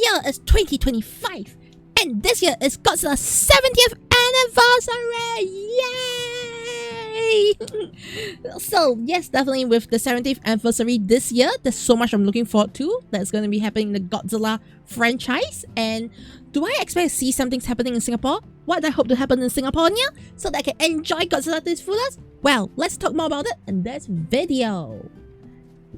year is 2025, and this year is Godzilla's 70th anniversary! Yay! So yes, definitely with the 70th anniversary this year, there's so much I'm looking forward to that's going to be happening in the Godzilla franchise. And do I expect to see something's happening in Singapore? What do I hope to happen in Singapore so that I can enjoy Godzilla to its fullest? Well, let's talk more about it in this video.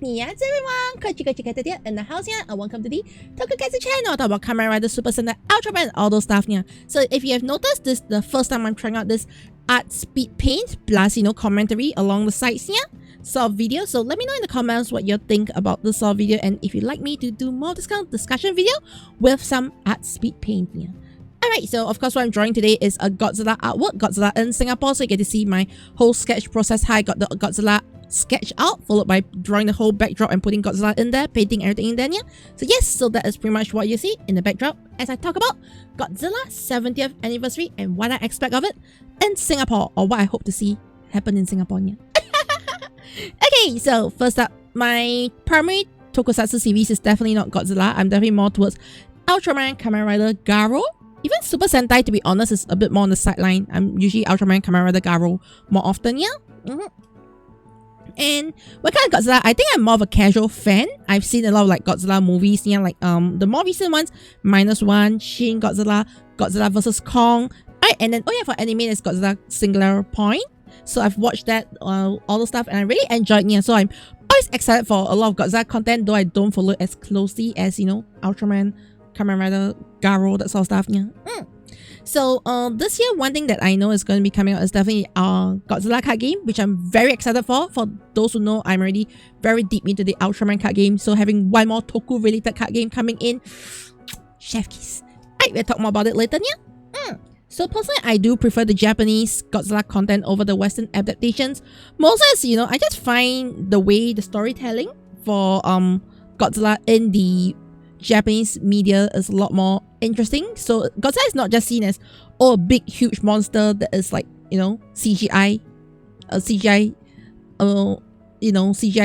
Yes everyone, Kochi here in the house here, and welcome to the Toku channel. Talk about Kamen Rider, Super Sentai, Ultraman, and all those stuff here. So if you have noticed, this is the first time I'm trying out this art speed paint plus commentary along the sides here sort of video. So let me know in the comments what you think about this sort of video, and if you'd like me to do more discussion video with some art speed paint here. Alright, so of course what I'm drawing today is a Godzilla artwork, Godzilla in Singapore, so you get to see my whole sketch process, how I got the Godzilla sketch out, followed by drawing the whole backdrop and putting Godzilla in there, painting everything in there. So yes, so that is pretty much what you see in the backdrop as I talk about Godzilla's 70th anniversary and what I expect of it in Singapore, or what I hope to see happen in Singapore. Okay, so first up, my primary tokusatsu series is definitely not Godzilla. I'm definitely more towards Ultraman, Kamen Rider, Garo. Even Super Sentai, to be honest, is a bit more on the sideline. I'm usually Ultraman, Kamen Rider, Garo more often, And what kind of Godzilla? I think I'm more of a casual fan. I've seen a lot of like Godzilla movies, like the more recent ones, -1, Shin Godzilla, Godzilla vs Kong, right? And then for anime, it's Godzilla Singular Point. So I've watched that, all the stuff, and I really enjoyed it. So I'm always excited for a lot of Godzilla content, though I don't follow it as closely as Ultraman, Kamen Rider, Garo, that sort of stuff. So this year, one thing that I know is going to be coming out is definitely Godzilla card game, which I'm very excited for. For those who know, I'm already very deep into the Ultraman card game, so having one more Toku related card game coming in, chef kiss. Alright, we'll talk more about it later. So personally, I do prefer the Japanese Godzilla content over the Western adaptations. Mostly as, I just find the way the storytelling for Godzilla in the Japanese media is a lot more interesting. So Godzilla is not just seen as a big huge monster that is like CGI CGI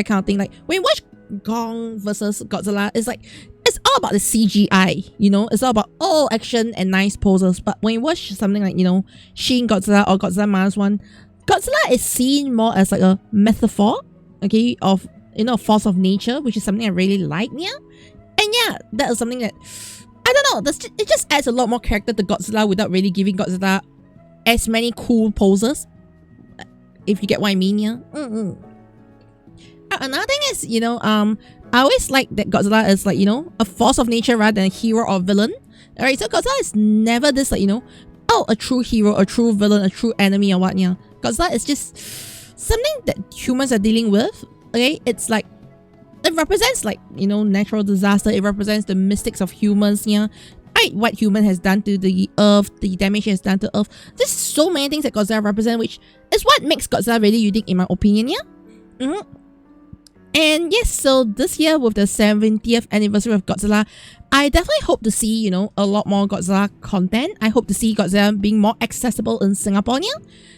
kind of thing. Like when you watch Kong versus Godzilla, it's like it's all about the CGI, it's all about action and nice poses. But when you watch something like Shin Godzilla or Godzilla -1, Godzilla is seen more as like a metaphor, okay, of force of nature, which is something I really like. And yeah, that is something that, I don't know, it just adds a lot more character to Godzilla without really giving Godzilla as many cool poses, if you get what I mean. Another thing is, I always like that Godzilla is like, a force of nature rather than a hero or villain. Alright, so Godzilla is never this like, a true hero, a true villain, a true enemy or what. Godzilla is just something that humans are dealing with. Okay, it's like, it represents like, natural disaster. It represents the mystics of humans, right? What human has done to the earth, the damage it has done to earth. There's so many things that Godzilla represents, which is what makes Godzilla really unique in my opinion, And yes, so this year with the 70th anniversary of Godzilla, I definitely hope to see, a lot more Godzilla content. I hope to see Godzilla being more accessible in Singapore.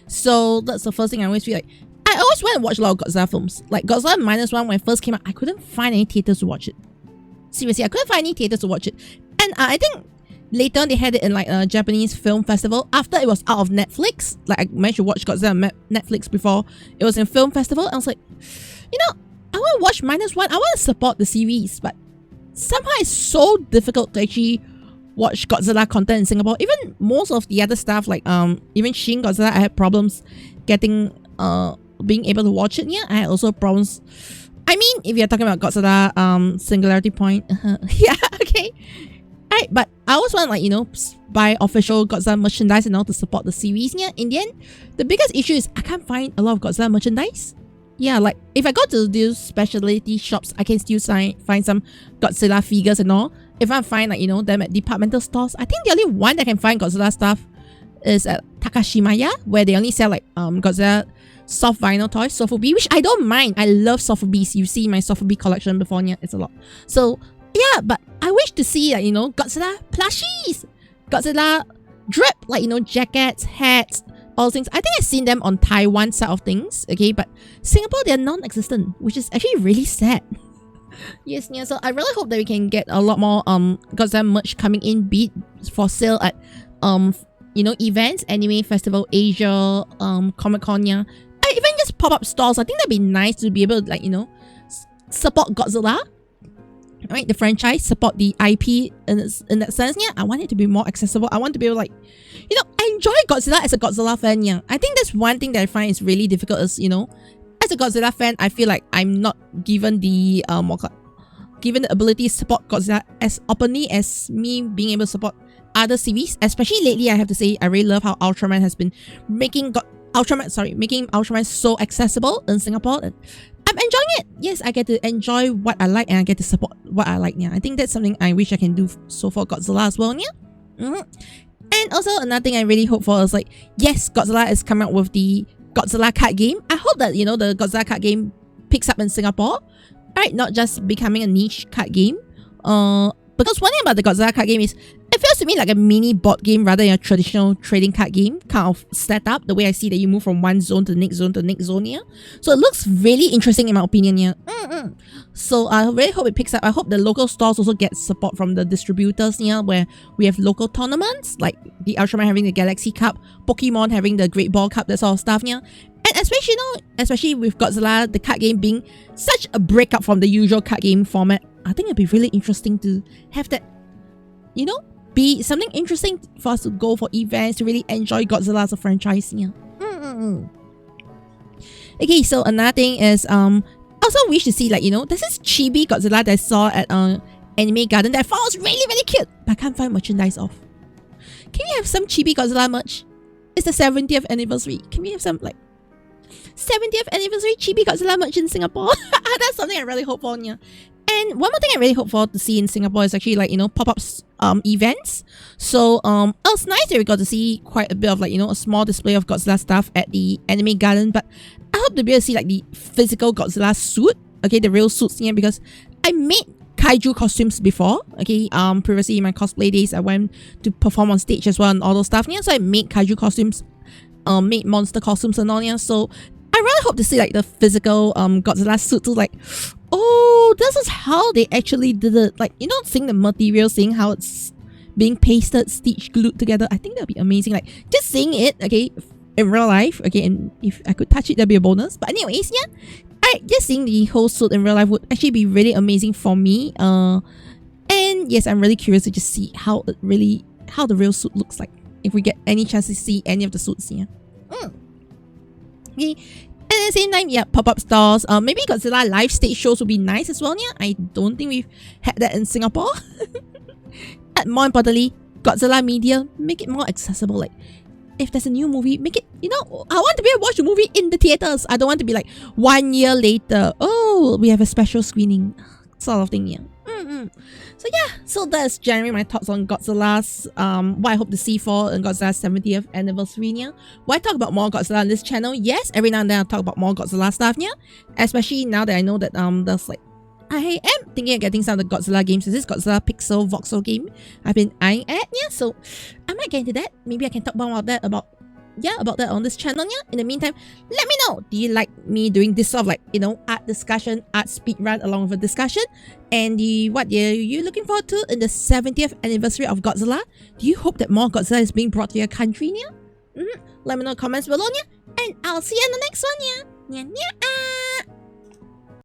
So that's the first thing I always feel like. I always want to watch a lot of Godzilla films. Like Godzilla -1 when it first came out, I couldn't find any theaters to watch it. Seriously, I couldn't find any theaters to watch it. And I think later on they had it in like a Japanese film festival after it was out of Netflix. Like I managed to watch Godzilla on Netflix before it was in film festival. I was like, I want to watch -1. I want to support the series, but somehow it's so difficult to actually watch Godzilla content in Singapore. Even most of the other stuff, like even Shin Godzilla, I had problems getting being able to watch it. I had also problems. I mean, if you're talking about Godzilla Singularity Point, yeah, okay. Alright, but I always want like, buy official Godzilla merchandise and all to support the series. In the end, the biggest issue is I can't find a lot of Godzilla merchandise. Yeah, like if I go to these specialty shops, I can still find some Godzilla figures and all. If I find like, them at departmental stores, I think the only one that can find Godzilla stuff is at Takashimaya, where they only sell like Godzilla soft vinyl toys, Sofubi, which I don't mind. I love Sofubis. You see my Sofubi collection before, it's a lot. So yeah, but I wish to see like, Godzilla plushies, Godzilla drip, like, jackets, hats, all things. I think I've seen them on Taiwan side of things, okay, but Singapore, they're non-existent, which is actually really sad. Yes, yeah. So I really hope that we can get a lot more Godzilla merch coming in, be it for sale at you know, events, anime festival, Asia, Comic Con, yeah. Even just pop-up stores. I think that'd be nice to be able to, like, you know, support Godzilla, right? The franchise, support the IP in that sense, yeah. I want it to be more accessible. I want to be able, like, you know, enjoy Godzilla as a Godzilla fan, yeah. I think that's one thing that I find is really difficult is, you know, as a Godzilla fan, I feel like I'm not given the given the ability to support Godzilla as openly as me being able to support other series. Especially lately, I have to say, I really love how Ultraman has been making Ultraman so accessible in Singapore. I'm enjoying it. Yes, I get to enjoy what I like and I get to support what I like. Yeah, I think that's something I wish I can do so for Godzilla as well. Yeah. And also another thing I really hope for is, like, yes, Godzilla is coming out with the Godzilla card game. I hope that, you know, the Godzilla card game picks up in Singapore, right? Not just becoming a niche card game. Because one thing about the Godzilla card game is it feels to me like a mini board game rather than a traditional trading card game kind of setup. The way I see that you move from one zone to the next zone to the next zone here. So it looks really interesting in my opinion here. So I really hope it picks up. I hope the local stores also get support from the distributors here, where we have local tournaments like the Ultraman having the Galaxy Cup, Pokemon having the Great Ball Cup, that sort of stuff here. And especially, you know, especially with Godzilla, the card game being such a breakup from the usual card game format, I think it'd be really interesting to have that, you know, be something interesting for us to go for events, to really enjoy Godzilla as a franchise here. Okay, so another thing is, also wish to see, like, you know, there's this chibi Godzilla that I saw at Anime Garden that I found was really, really cute, but I can't find merchandise of. Can we have some chibi Godzilla merch? It's the 70th anniversary. Can we have some, like, 70th anniversary chibi Godzilla merch in Singapore? That's something I really hope for, yeah. And one more thing I really hope for to see in Singapore is actually, like, you know, pop-ups events. So it was nice that we got to see quite a bit of, like, you know, a small display of Godzilla stuff at the Anime Garden, but I hope to be able to see, like, the physical Godzilla suit, okay, the real suits here, because I made kaiju costumes before, okay. Previously in my cosplay days, I went to perform on stage as well and all those stuff, yeah. So I made kaiju costumes, made monster costumes and all, yeah. So I really hope to see, like, the physical Godzilla suit to, like, oh, this is how they actually did it. Like, you know, seeing the material, seeing how it's being pasted, stitched, glued together. I think that'd be amazing. Like, just seeing it, okay, in real life, okay, and if I could touch it, that'd be a bonus. But anyways, yeah, just seeing the whole suit in real life would actually be really amazing for me. And yes, I'm really curious to just see how the real suit looks like, if we get any chance to see any of the suits here. Okay. And at the same time, yeah, pop-up stores. Maybe Godzilla live stage shows would be nice as well, yeah. I don't think we've had that in Singapore. And more importantly, Godzilla media, make it more accessible. Like, if there's a new movie, make it, you know, I want to be able to watch the movie in the theaters. I don't want to be like 1 year later, oh, we have a special screening, sort of thing, yeah. So yeah, so that's generally my thoughts on Godzilla's, what I hope to see for in Godzilla's 70th anniversary, yeah. Why talk about more Godzilla on this channel? Yes, every now and then I'll talk about more Godzilla stuff, yeah. Especially now that I know that there's, like, I am thinking of getting some of the Godzilla games. This is Godzilla Pixel Voxel game I've been eyeing at, yeah. So I might get into that. Maybe I can talk more about that on this channel, yeah. In the meantime, let me know, do you like me doing this sort of, like, you know, art discussion, art speed run along with a discussion? And what are you looking forward to in the 70th anniversary of Godzilla? Do you hope that more Godzilla is being brought to your country, yeah? Let me know in the comments below, yeah. And I'll see you in the next one, yeah.